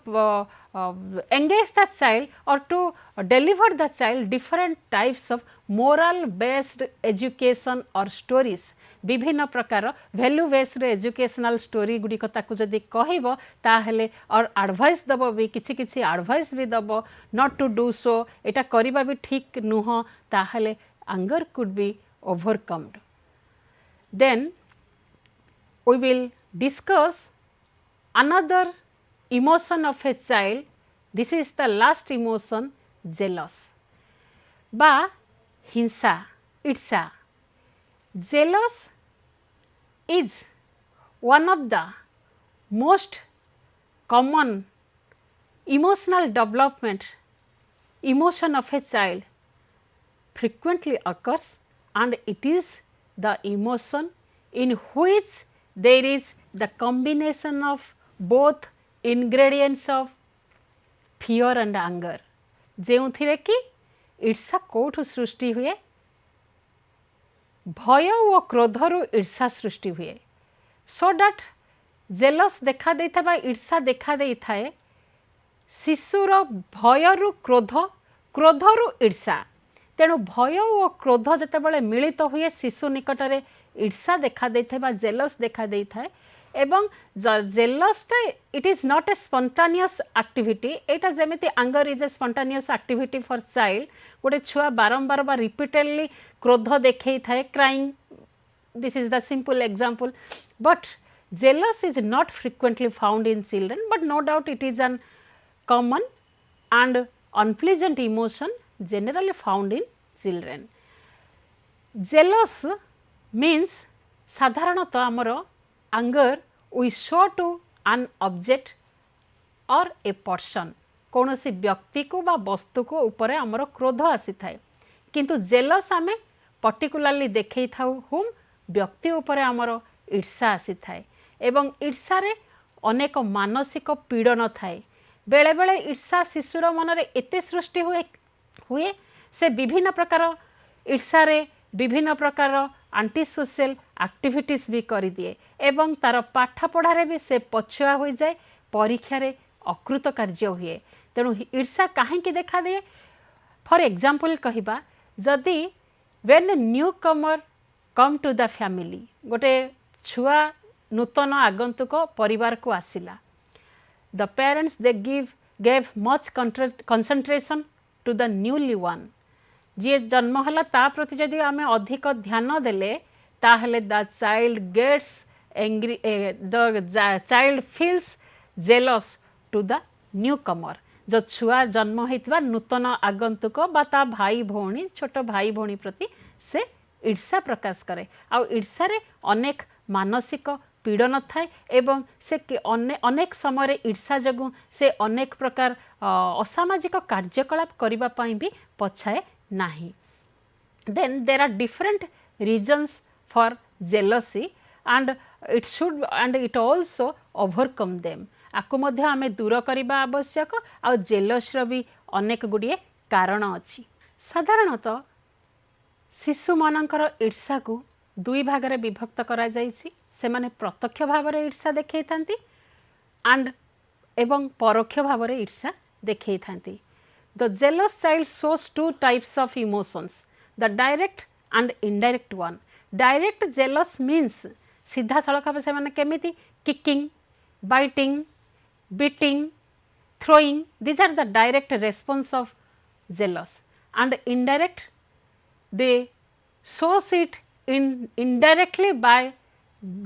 engage the child or to deliver the child different types of moral based education or stories। विभिन्न प्रकार value based educational story गुड़िक जदि कहब ताहले और advice दब भी किछि एडवाइस भी दब नॉट टू डू सो एटा करिबा भी ठीक नुह, ताहले anger could be overcomed. Then we will discuss another emotion of a child. This is the last emotion, jealous बा हिंसा ईर्षा। Jealous is one of the most common emotional development emotion of a child, frequently occurs, and it is the emotion in which there is the combination of both ingredients of fear and anger जो थिरे कि ईर्षा कोठु सृष्टि हुए भय और क्रोध रु ईर्षा सृष्टि हुए सो दैट जेलस देखा दे था ईर्षा देखा दे थाए शिशुर भय रु क्रोध क्रोध रु ईर्षा तेणु भय और क्रोध जितेबाला मिलित हुए शिशु निकटरे ईर्षा देखा दे था जेलस देखा दे थाए एवं जेलसटा it is not a spontaneous activity एटा जेमिति anger is a spontaneous activity for child गोटे छुआ बारंबार बा रिपीटेडली क्रोध देखई थाए crying this is the simple example but jealous is not frequently found in children but no doubt it is an common and unpleasant emotion generally found in children. Jealous means साधारणतः आमर anger we show to an object or a person कौन सी व्यक्ति को बा वस्तु को ऊपर आमर क्रोध आसी थाए किंतु जेलस आमे पर्टिकुलारली देखई थाउ हुम व्यक्ति ऊपर आमर ईर्षा आसी थाए एवं ईर्षा रे अनेक मानसिक पीड़न थाए बेले बेले ईर्षा शिशुर मनरे एते सृष्टि हुए से विभिन्न प्रकार ईर्षा रे विभिन्न प्रकार आंटी सोशल एक्टिविटीज भी कर दिए एवं तार पाठ पढ़ारे भी से पछुआ हो जाए परीक्षा रे अकृत कार्य हुए तेणु ईर्षा कहीं देखा दिए फॉर एग्जांपल कहिबा जदि when newcomer come to the family गोटे छुआ नूतन आगंतुक परिवार को आसिला the parents they gave much concentration to the newly one जी जन्म हला ता प्रति जदि आमे अधिक ध्यान देले ताहले the child gets angry the child feels jealous to the new comer जो छुआ जन्म होइतबा नूतन आगंतुक बा ता भाई भौणी छोट भाई भौणी प्रति से ईर्षा प्रकाश करे आ ईर्षा रे अनेक मानसिक पीड़न थाए एवं से अनेक समय ईर्षा जगू से अनेक प्रकार असामाजिक कार्यकलाप करबा पई भी पछाए नाही then there are different reasons for jealousy and it also overcome them आकु मध्य आमे दूर करबा आवश्यक आ जेलस भी अनेक गुड़िए कारण अछि साधारणतः शिशु मानकर ईर्षा को दुई भागरे विभक्त करा जायछि से माने प्रत्यक्ष भाव में ईर्षा देखई थांती एंड एवं परोक्ष भाव में ईर्षा देखई थांती the jealous child shows two types of emotions the direct and indirect one direct jealous means सीधा सड़क भाव से माने केमिति kicking biting beating throwing these are the direct response of jealous and indirect they shows it indirectly by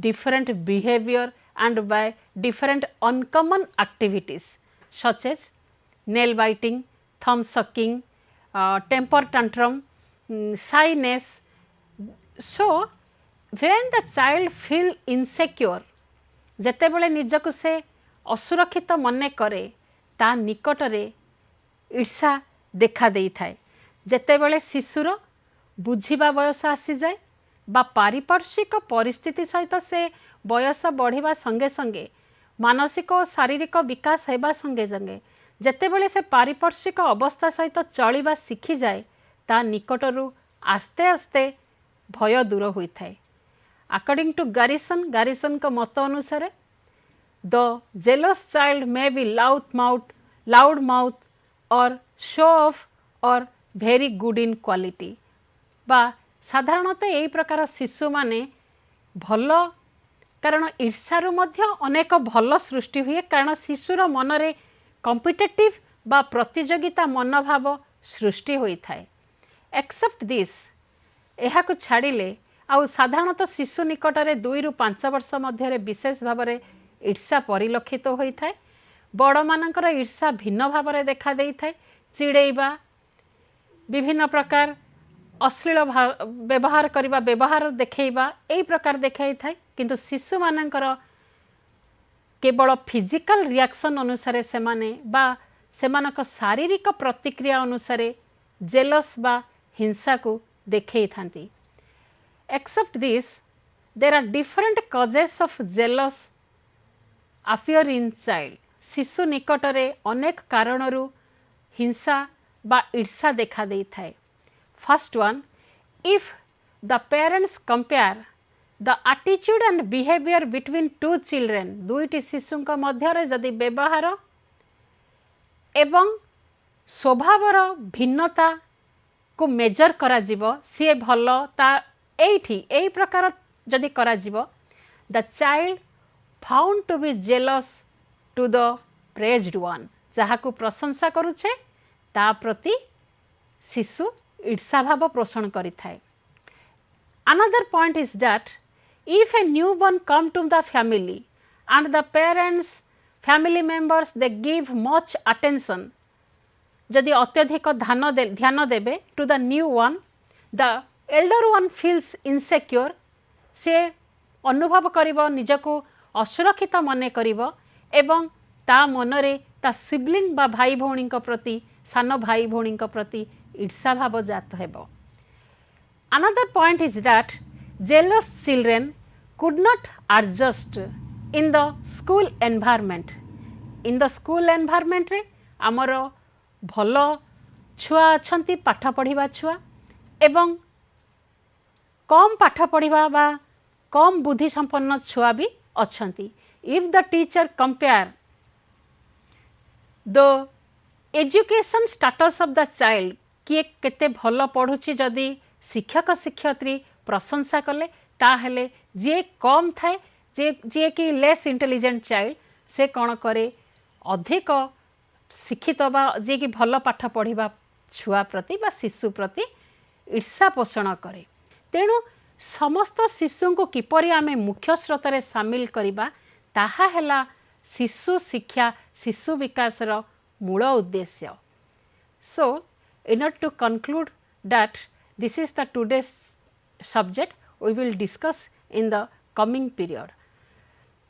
different behavior and by different uncommon activities such as nail biting, thumb sucking, temper tantrum, shyness. So when the child feel insecure जेतेबेले निजको से असुरक्षित मने करे ता निकटरे ईर्षा देखा देई थाए जेतेबेले शिशुर बुझिबा बयस आसी जाए बा पारिपार्श्विक परिस्थिति सहित से बयस बढ़िबा संगे संगे मानसिक और शारीरिक विकास हेबा संगे संगे जेतेबेले से पारिपार्श्विक अवस्था सहित चलिबा शिखी जाए ता निकटरू आस्ते आस्ते भय दूर होता है अकॉर्डिंग टू गारिसन का मत अनुसार the jealous child may be loud mouth और शो ऑफ और वेरी गुड इन क्वालिटी बा साधारणतः यही प्रकार शिशु माने भल कारण ईर्षारू मध्य अनेक भल सृष्टि हुए कारण शिशुर मनरे कॉम्पिटिटिव बा प्रतियोगिता मनोभाव सृष्टि होता है एक्सेप्ट दिस यह को छाड़िले आउ साधारणतः शिशु निकटरे 2 ରୁ 5 वर्ष मध्य विशेष भाव में ईर्षा परिलक्षित होता है बड़ मानकर ईर्षा भिन्न भाव में देखा देता है चिड़ेबा विभिन्न प्रकार अश्लील व्यवहार करबा व्यवहार देखैबा एई प्रकार देखाई थाए किंतु शिशु मानकर केवल फिजिकल रिएक्शन अनुसार से माने बा सेमानक शारीरिक प्रतिक्रिया अनुसार जेलस बा हिंसा को देखै थांती except this there are different causes of jealous appear in child. शिशु निकटरे अनेक कारणरू हिंसा बा ईर्षा देखा दे थाए. First one, if the parents compare the attitude and behavior between two children, दुईटी शिशुंक मध्यरे जदि व्यवहार एवं स्वभावर भिन्नता को मेजर करा जीवो, सी भल ता एई प्रकार जदि करा जीवो, the child found to be jealous to the praised one, जहा को प्रशंसा करुछे ता प्रति शिशु ईर्षा भाव पोषण करि थाए. Another point is that if a newborn come to the family and the parents, family members, they give much attention, जदि अत्यधिक ध्यान देबे to the new one, the elder one feels insecure, से अनुभव करिवो निजको असुरक्षित मने करिवो एवं ता मनरे ता सिबलिंग बा भाई भौणी प्रति, सान भाई भौणी प्रति ईर्षा भाव जात हेबो. Another point is that jealous children could not adjust in the school environment. In the school environment रे आमर भल छुआ अछंती पाठ पढ़िबा छुआ एवं कम पाठ पढ़िबा बा कम बुद्धि संपन्न छुआ भी अछंती. If the teacher compare the education status of the child, किए केते भल पढ़ुची जदि शिक्षक शिक्षयित्री प्रशंसा कले ताहेले जे कम थाए जे कि लेस इंटेलिजेंट चाइल्ड से कौन करे अधिक शिक्षित बा जे कि भल पाठ पढ़िबा छुआ प्रति बा शिशु प्रति ईर्षा पोषण करे. तेणु समस्त शिशु को किपरि आमे मुख्य स्रोतरे सामिल करिबा ताहा हेला शिशु शिक्षा शिशु विकासर मूल उद्देश्य. So in order to conclude that this is the today's subject, we will discuss in the coming period.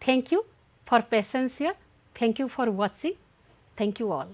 Thank you for patience here. Thank you for watching. Thank you all.